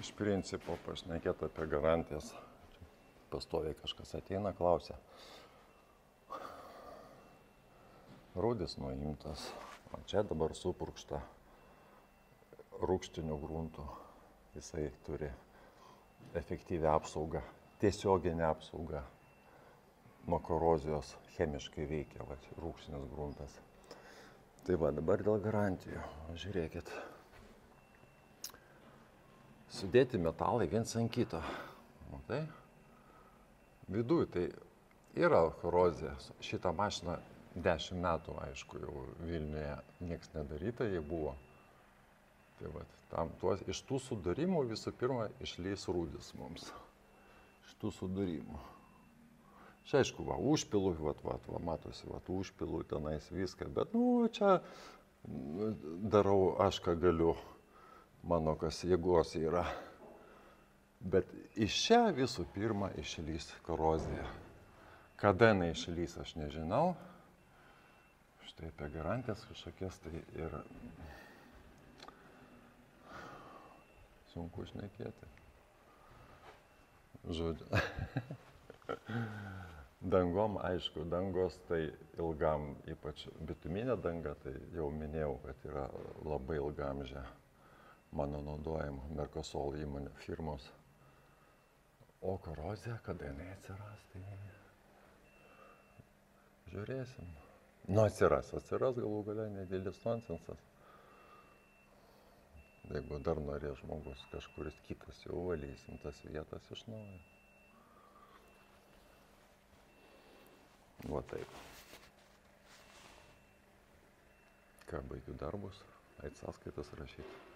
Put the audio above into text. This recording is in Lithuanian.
Iš principo pašnekėti apie garantijas. Pastoviai kažkas ateina, klausia. Rūdis nuimtas, o čia dabar supurkšta rūgštinių gruntų. Jisai turi efektyvią apsaugą, tiesioginę apsaugą nuo korozijos, chemiškai veikia rūgštinis gruntas. Tai va, dabar dėl garantijų. Žiūrėkit. Sudėti metalai viens ant kito. Matai? Viduj tai yra korozija. Šitą mašiną 10 metų, aišku, jau Vilniuje nieks nedaryta, jie buvo. Tai va, iš tų sudarimų visų pirma išlys rūdis mums. Iš tų sudarimų. Čia aišku, va, užpilu, va, matosi, va, užpilu tenais viską, bet, čia darau aš, ką galiu, mano kas jėgos yra. Bet iš čia visų pirma išlys korozija. Kada jinai išlys, aš nežinau. Štai apie garantijas kažkokias tai ir sunku šnekėti. Žodžiu. Dangom, aišku, dangos tai ilgam, ypač bituminė danga, tai jau minėjau, kad yra labai ilgamžė mano naudojimo Mercosol įmonė firmos. O korozija, kada jinai atsiras, tai žiūrėsim. Atsiras galų gale, nedėlis nonsensas. Jeigu dar norės žmogus kažkuris kitas, jau valysim tas vietas iš naujo. Va taip. Ką, baigiu darbus, eit sąskaitas rašyti.